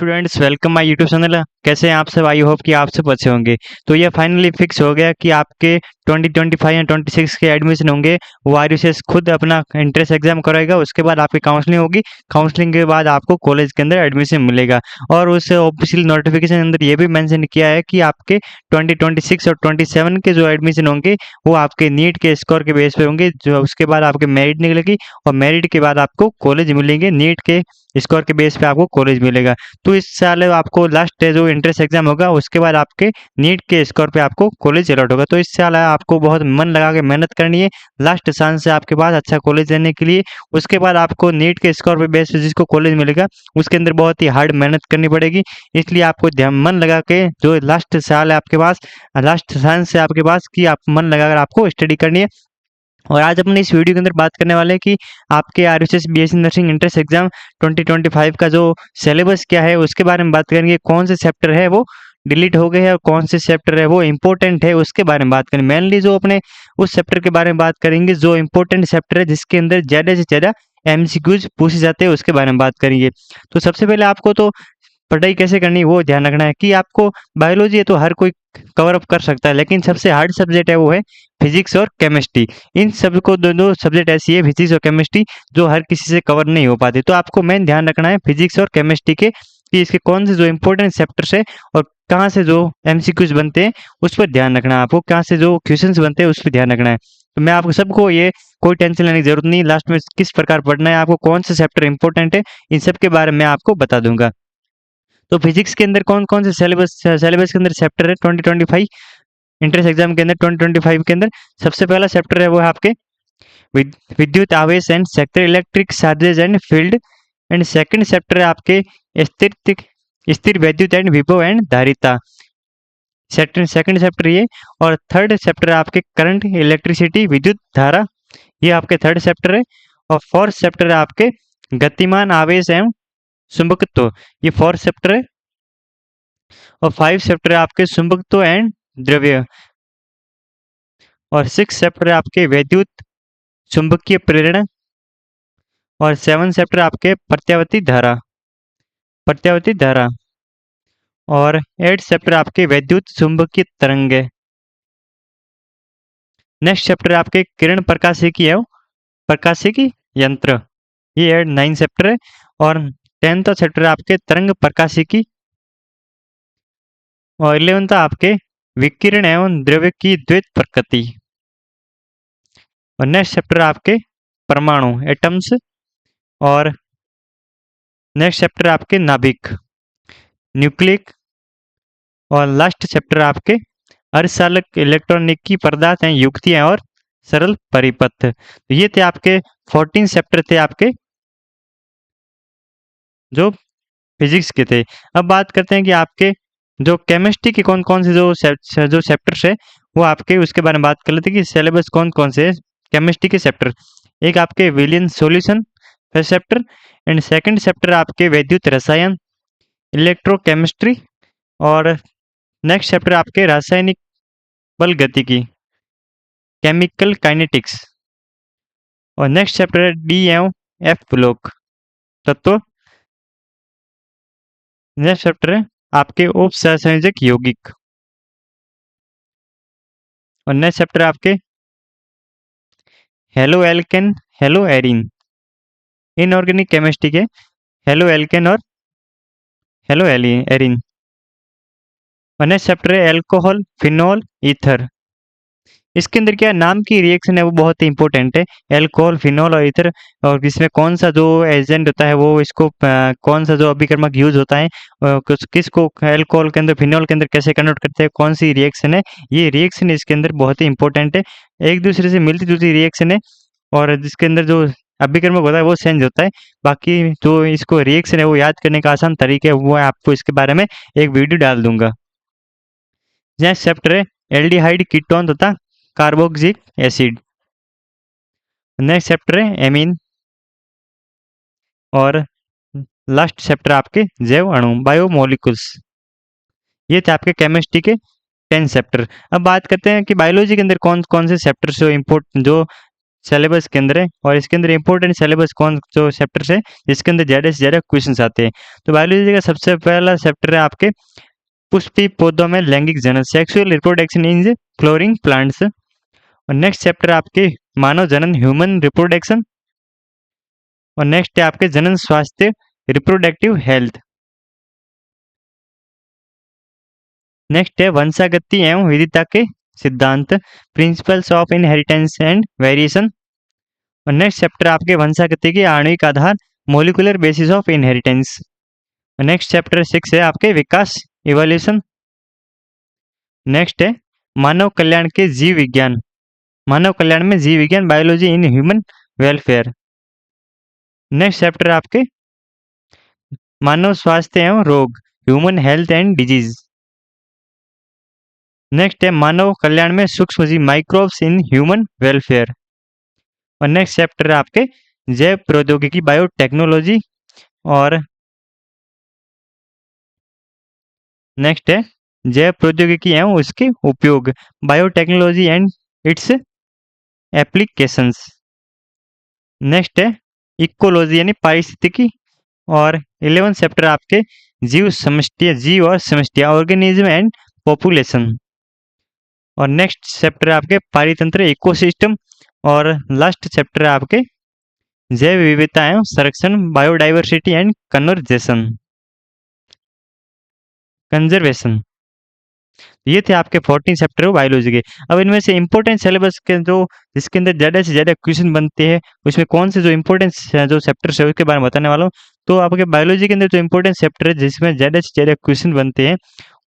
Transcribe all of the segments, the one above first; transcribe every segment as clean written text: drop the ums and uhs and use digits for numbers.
Students, welcome my YouTube channel. कैसे हैं आप सब? आई होप कि आप सब अच्छे होंगे। तो ये फाइनली फिक्स हो गया कि आपके 2025 या 26 के एडमिशन होंगे। वो आरयूसीएस खुद अपना एंट्रेंस एग्जाम कराएगा, उसके बाद आपकी काउंसलिंग होगी। काउंसलिंग के बाद आपको कॉलेज के अंदर एडमिशन मिलेगा। और उस ऑफिशियल नोटिफिकेशन के अंदर ये भी मेंशन किया है कि आपके 2026 और 27 के जो एडमिशन होंगे वो आपके नीट के स्कोर के बेस पे होंगे। जो उसके बाद आपके मेरिट निकलेगी और मेरिट के बाद आपको कॉलेज मिलेंगे। नीट के स्कोर के बेस पे आपको कॉलेज मिलेगा। तो इस साल आपको लास्ट जो एंट्रेंस एग्जाम होगा उसके बाद आपके नीट के स्कोर पे आपको कॉलेज अलॉट होगा। तो इस साल आपको बहुत मन लगा के मेहनत करनी है लास्ट चांस है आपके पास अच्छा कॉलेज लेने के लिए। उसके बाद आपको नीट के स्कोर पे बेस पे जिसको कॉलेज मिलेगा उसके अंदर बहुत ही हार्ड मेहनत करनी पड़ेगी। इसलिए आपको ध्यान मन लगा के जो लास्ट साल है आपके पास, लास्ट चांस है आपके पास कि आप मन लगाकर आपको स्टडी करनी है। और आज अपने इस वीडियो के अंदर बात करने वाले हैं कि आपके आरयूसीएस बीएससी नर्सिंग एंट्रेंस एग्जाम 2025 का जो सिलेबस क्या है उसके बारे में बात करेंगे। कौन से चैप्टर है वो डिलीट हो गए हैं और कौन से चैप्टर है वो इम्पोर्टेंट है उसके बारे में बात करेंगे। मेनली जो अपने उस चैप्टर के बारे में बात करेंगे जो इम्पोर्टेंट चैप्टर है जिसके अंदर ज़्यादा से ज़्यादा एमसीक्यूज पूछे जाते हैं उसके बारे में बात करेंगे। तो सबसे पहले आपको तो पढ़ाई कैसे करनी है वो ध्यान रखना है कि आपको बायोलॉजी है तो हर कोई कवर अप कर सकता है, लेकिन सबसे हार्ड सब्जेक्ट है वो है फिजिक्स और केमिस्ट्री। इन सब को दोनों सब्जेक्ट ऐसी है फिजिक्स और केमिस्ट्री जो हर किसी से कवर नहीं हो पाती। तो आपको मेन ध्यान रखना है फिजिक्स और केमिस्ट्री के कि इसके कौन से जो इंपॉर्टेंट चैप्टर्स है और कहाँ से जो एमसीक्यूज बनते हैं उस पर ध्यान रखना है। आपको कहाँ से जो क्वेश्चंस बनते हैं उस पर ध्यान रखना है। तो मैं आपको सबको ये कोई टेंशन लेने की जरूरत नहीं, लास्ट में किस प्रकार पढ़ना है आपको कौन सा चैप्टर इंपॉर्टेंट है इन सब के बारे में मैं आपको बता दूंगा। तो फिजिक्स के अंदर कौन कौन से सिलेबस के अंदर चैप्टर है 2025 एंट्रेंस एग्जाम के अंदर 2025 के अंदर सबसे पहला चैप्टर है वो है आपके विद्युत आवेश and sector electric charges and field. And second chapter है आपके स्थिर स्थिर वैद्युत एंड विभव एंड धारिता। सेकंड चैप्टर ये। और थर्ड चैप्टर है आपके करंट इलेक्ट्रिसिटी विद्युत धारा, ये आपके थर्ड चैप्टर है। और फोर्थ चैप्टर है आपके गतिमान आवेश एवं चुंबकत्व, ये फोर्थ चैप्टर है। और फाइव चैप्टर है आपके चुंबकत्व एंड द्रव्य। और सिक्स चैप्टर है आपके वैद्युत चुंबकीय प्रेरण। और सेवन चैप्टर आपके प्रत्यावर्ती धारा। और एट चैप्टर आपके वैद्युत चुंबकीय तरंगे। नेक्स्ट चैप्टर आपके किरण प्रकाशिकी यंत्र, ये 9 चैप्टर है। और 10th चैप्टर आपके तरंग प्रकाशिकी। और 11th आपके विकिरण एवं द्रव्य की द्वैत प्रकृति। और नेक्स्ट चैप्टर आपके परमाणु एटम्स। और नेक्स्ट चैप्टर आपके नाभिक न्यूक्लिक। और लास्ट चैप्टर आपके अर्धचालक इलेक्ट्रॉनिक की पदार्थ हैं युक्तियां और सरल परिपथ। तो ये थे आपके 14 चैप्टर थे आपके जो फिजिक्स के थे। अब बात करते हैं कि आपके जो केमिस्ट्री के कौन कौन से जो चैप्टर्स है वो आपके उसके बारे में बात कर लेते हैं कि सिलेबस कौन कौन से है केमिस्ट्री के चैप्टर। एक आपके विलियन solution first chapter. And second chapter आपके वैद्युत रसायन इलेक्ट्रोकेमिस्ट्री। और नेक्स्ट चैप्टर आपके रासायनिक बल गतिकी केमिकल काइनेटिक्स। और नेक्स्ट चैप्टर है डी एवं एफ ब्लॉक तत्व। नेक्स्ट चैप्टर है आपके उप सहसंयोजक यौगिक। और नेक्स्ट चैप्टर है आपके halo alkane hello Erin inorganic chemistry के हेलो एल्केन और हेलो एरिन। और नेक्स्ट चैप्टर है एल्कोहल फिनॉल ईथर। इसके अंदर क्या नाम की रिएक्शन है वो बहुत ही इंपॉर्टेंट है, एल्कोहल फिनॉल और ईथर। और इसमें कौन सा जो एजेंट होता है वो इसको कौन सा जो अभिकर्मक यूज होता है किसको एल्कोहल के अंदर फिनॉल के अंदर कैसे कन्वर्ट करते हैं, कौन सी रिएक्शन है, ये रिएक्शन इसके अंदर बहुत ही इंपॉर्टेंट है। एक दूसरे से मिलती जुलती रिएक्शन है और जिसके अंदर जो अभिकर्मक होता है वो चेंज होता है। बाकी जो इसको रिएक्शन है वो याद करने का आसान तरीका है वो आपको इसके बारे में एक वीडियो डाल दूंगा। नेक्स्ट चैप्टर है एल्डिहाइड कीटोन तथा कार्बोक्सिलिक एसिड। नेक्स्ट चैप्टर है एमीन। और लास्ट चैप्टर आपके जैव अणु बायोमोलिकुल्स। ये थे आपके केमिस्ट्री के 10 चैप्टर। अब बात करते हैं कि बायोलॉजी के अंदर कौन कौन से चैप्टर जो सिलेबस के अंदर है और इसके अंदर इंपॉर्टेंट सिलेबस कौन जो चैप्टर है जिसके अंदर ज़्यादा से ज़्यादा क्वेश्चन आते हैं। तो बायोलॉजी का सबसे पहला चैप्टर है आपके पुष्पी पौधों में लैंगिक जनन, sexual reproduction in flooring plants. और नेक्स्ट चैप्टर आपके मानव जनन, ह्यूमन रिप्रोडक्शन। और नेक्स्ट है आपके जनन स्वास्थ्य, रिप्रोडक्टिव हेल्थ। नेक्स्ट है वंशागति एवं विविधता के सिद्धांत, principles of inheritance and variation. और नेक्स्ट चैप्टर आपके वंशागति के आणविक आधार, molecular basis of inheritance. Next chapter 6 है आपके विकास, इवोल्यूशन। नेक्स्ट है मानव कल्याण के जीव विज्ञान, मानव कल्याण में जीव विज्ञान, biology in human welfare. Next chapter आपके मानव स्वास्थ्य एवं रोग, human health and disease. Next है मानव कल्याण में सूक्ष्म जीव, माइक्रोब्स इन ह्यूमन वेलफेयर। और नेक्स्ट चैप्टर है आपके जैव प्रौद्योगिकी, बायोटेक्नोलॉजी। और नेक्स्ट है जैव प्रौद्योगिकी एवं उसके उपयोग, biotechnology and it's applications. Next है इकोलॉजी यानी पारिस्थितिकी। और 11 चैप्टर आपके जीव समष्टि, जीव और समष्टि, ऑर्गेनिज्म एंड पॉपुलेशन। और नेक्स्ट चैप्टर आपके पारितंत्र, इकोसिस्टम। और लास्ट चैप्टर आपके जैव विविधता एवं संरक्षण, बायोडाइवर्सिटी एंड कंजर्वेशन। ये थे आपके 14 चैप्टर बायोलॉजी के। अब इनमें से इंपॉर्टेंट सिलेबस के जो जिसके अंदर ज़्यादा से ज़्यादा क्वेश्चन बनते हैं उसमें कौन से जो इंपॉर्टेंट जो चैप्टर्स है उसके बारे में बताने वाला हूँ। तो आपके बायोलॉजी के अंदर जो इंपॉर्टेंट चैप्टर है जिसमें ज़्यादा से ज़्यादा क्वेश्चन बनते हैं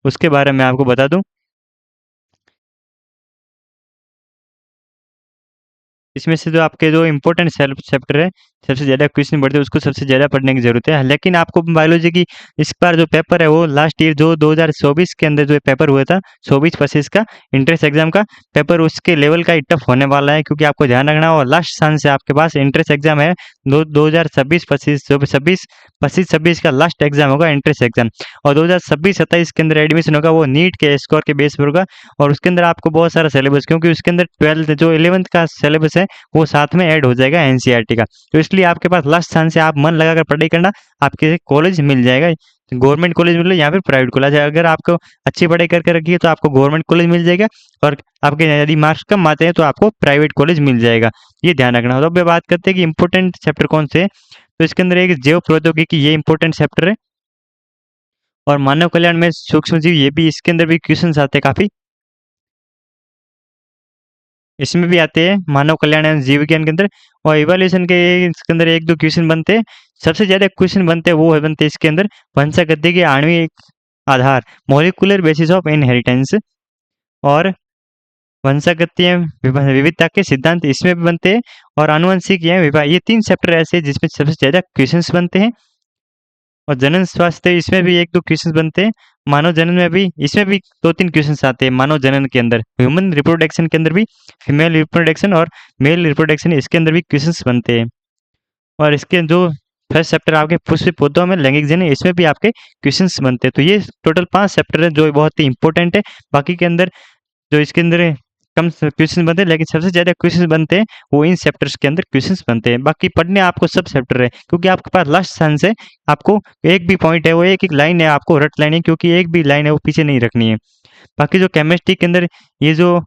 उसके बारे में आपको बता दूँ। इसमें से जो आपके जो इंपॉर्टेंट चैप्टर है सबसे ज़्यादा क्वेश्चन बढ़ते हैं उसको सबसे ज़्यादा पढ़ने की जरूरत है। लेकिन आपको बायोलॉजी की इस बार जो पेपर है वो लास्ट ईयर जो 2024 के अंदर जो पेपर हुआ था 24-25 का इंट्रेंस एग्जाम का पेपर, उसके लेवल का टफ होने वाला है क्योंकि आपको ध्यान रखना और लास्ट चांस से आपके पास इंट्रेंस एग्जाम है 2026 का लास्ट एग्जाम होगा इंट्रेंस एग्जाम। और 2026-27 के अंदर एडमिशन होगा वो नीट के स्कोर के बेस पर होगा। और उसके अंदर आपको बहुत सारा सिलेबस, क्योंकि उसके अंदर 12th जो 11th का सिलेबस है वो साथ में ऐड हो जाएगा एनसीईआरटी का। तो इसलिए आपके पास लास्ट चांस है, आप मन लगाकर पढ़ाई करना, आपके कॉलेज मिल जाएगा। गवर्नमेंट कॉलेज मिल या फिर प्राइवेट कॉलेज, अगर आपको अच्छी पढ़ाई करके रखी है तो आपको गवर्नमेंट कॉलेज मिल जाएगा। और आपके यदि मार्क्स कम आते हैं तो आपको प्राइवेट कॉलेज मिल जाएगा, ये ध्यान रखना। तो अब बात करते हैं कि इंपॉर्टेंट चैप्टर कौन से है। तो इसके अंदर एक जैव प्रौद्योगिकी, ये इंपॉर्टेंट चैप्टर है। और मानव कल्याण में सूक्ष्म जीव, ये भी इसके अंदर भी क्वेश्चन आते हैं काफी, इसमें भी आते हैं मानव कल्याण एवं जीव विज्ञान के अंदर। और इवोल्यूशन के इसके अंदर 1-2 क्वेश्चन बनते हैं। सबसे ज्यादा क्वेश्चन बनते हैं वो बनते हैं इसके अंदर वंशागति के आणविक आधार, मोलिकुलर बेसिस ऑफ इनहेरिटेंस। और वंशागति एवं विविधता के सिद्धांत, इसमें भी बनते हैं। और आनुवंशिक एवं विभाग, ये 3 चैप्टर ऐसे हैं जिसमें सबसे ज्यादा क्वेश्चन बनते हैं। और जनन स्वास्थ्य, इसमें भी 1-2 क्वेश्चन बनते हैं। मानव जनन में भी, इसमें भी 2-3 क्वेश्चन आते हैं मानव जनन के अंदर। ह्यूमन रिप्रोडक्शन के अंदर भी, फीमेल रिप्रोडक्शन और मेल रिप्रोडक्शन, इसके अंदर भी क्वेश्चन बनते हैं। और इसके जो फर्स्ट चैप्टर आपके पुष्प पौधों में लैंगिक जनन, इसमें भी आपके क्वेश्चंस बनते हैं। तो ये टोटल 5 चैप्टर है जो बहुत ही इंपॉर्टेंट है। बाकी के अंदर जो इसके अंदर कम क्वेश्चन बनते हैं लेकिन सबसे ज्यादा क्वेश्चन बनते हैं वो इन चैप्टर्स के अंदर क्वेश्चंस बनते हैं। बाकी पढ़ने आपको सब चैप्टर है क्योंकि आपके पास लास्ट चांस है, आपको एक भी पॉइंट है वो एक एक लाइन है आपको रट लेनी है, क्योंकि एक भी लाइन है वो पीछे नहीं रखनी है। बाकी जो केमिस्ट्री के अंदर ये जो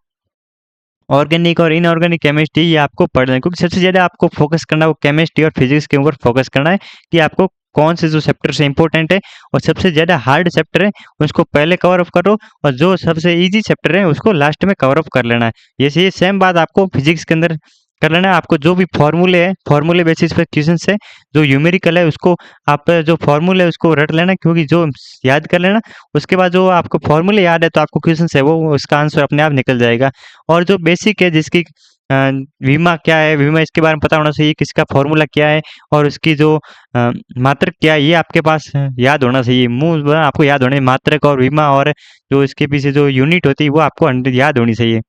ऑर्गेनिक और इनऑर्गेनिक केमिस्ट्री, ये आपको पढ़ना है क्योंकि सबसे ज्यादा आपको फोकस करना है वो केमिस्ट्री और फिजिक्स के ऊपर फोकस करना है कि आपको कौन से जो चैप्टर से इंपॉर्टेंट है और सबसे ज्यादा हार्ड चैप्टर है उसको पहले कवर अप करो, और जो सबसे इजी चैप्टर है उसको लास्ट में कवर अप कर लेना है। ये सेम बात आपको फिजिक्स के अंदर कर लेना है। आपको जो भी फॉर्मूले है, फॉर्मूले बेसिस पर क्वेश्चन है, जो न्यूमेरिकल है उसको आप जो फॉर्मूले है उसको रट लेना, क्योंकि जो याद कर लेना उसके बाद जो आपको फॉर्मूले याद है तो आपको क्वेश्चन है वो उसका आंसर अपने आप निकल जाएगा। और जो बेसिक है जिसकी बीमा क्या है, बीमा इसके बारे में पता होना चाहिए, किसका फॉर्मूला क्या है और उसकी जो मात्रक क्या है ये आपके पास याद होना चाहिए। मुंह आपको याद होना चाहिए, मात्रक और बीमा और जो इसके पीछे जो यूनिट होती है वो आपको याद होनी चाहिए।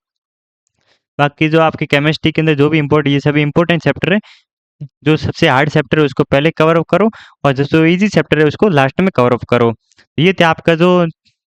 बाकी जो आपकी केमिस्ट्री के अंदर जो भी इम्पोर्टेंट, ये सभी इंपॉर्टेंट चैप्टर है। जो सबसे हार्ड चैप्टर है उसको पहले कवर अप करो और जो इजी चैप्टर है उसको लास्ट में कवर अप करो। ये थे आपका जो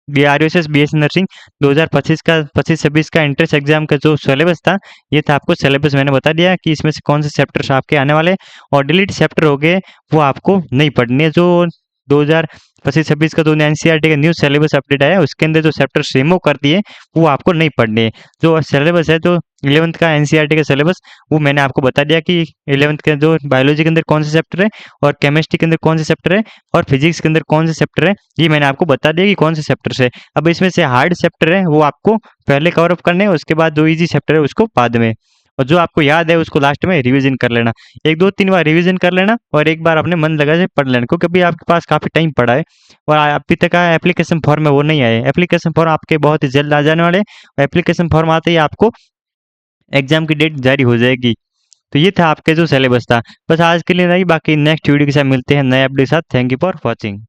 BRUSS BSc नर्सिंग 2025 का 25-26 का एंट्रेंस एग्जाम का जो सिलेबस था, ये था। आपको सिलेबस मैंने बता दिया कि इसमें से कौन से चैप्टर्स आपके आने वाले, और डिलीट चैप्टर हो गए वो आपको नहीं पढ़ने हैं। जो 2025-26 का जो एनसीईआरटी का न्यू सिलेबस अपडेट आया उसके अंदर जो चैप्टर्स रिमूव कर दिए वो आपको नहीं पढ़ने हैं। जो सिलेबस है, जो 11th का एनसीईआरटी का सिलेबस, वो मैंने आपको बता दिया कि 11th के जो बायोलॉजी के अंदर कौन से चैप्टर है, और केमिस्ट्री के अंदर कौन से चैप्टर है, और फिजिक्स के अंदर कौन से चैप्टर है, ये मैंने आपको बता दिया कि कौन से चैप्टर है। अब इसमें से हार्ड चैप्टर है वो आपको पहले कवर अप करने हैं, उसके बाद जो इजी चैप्टर है उसको बाद में, और जो आपको याद है उसको लास्ट में रिवीजन कर लेना। 1-2-3 बार रिवीजन कर लेना और एक बार अपने मन लगा से पढ़ लेना, क्योंकि अभी आपके पास काफ़ी टाइम पड़ा है और अभी तक एप्लीकेशन फॉर्म है वो नहीं आए। एप्लीकेशन फॉर्म आपके बहुत ही जल्द आ जाने वाले हैं। एप्लीकेशन फॉर्म आते ही आपको एग्जाम की डेट जारी हो जाएगी। तो ये था आपके जो सिलेबस था। बस आज के लिए नहीं, बाकी नेक्स्ट वीडियो के साथ मिलते हैं नए अपडेट के साथ। Thank you for watching.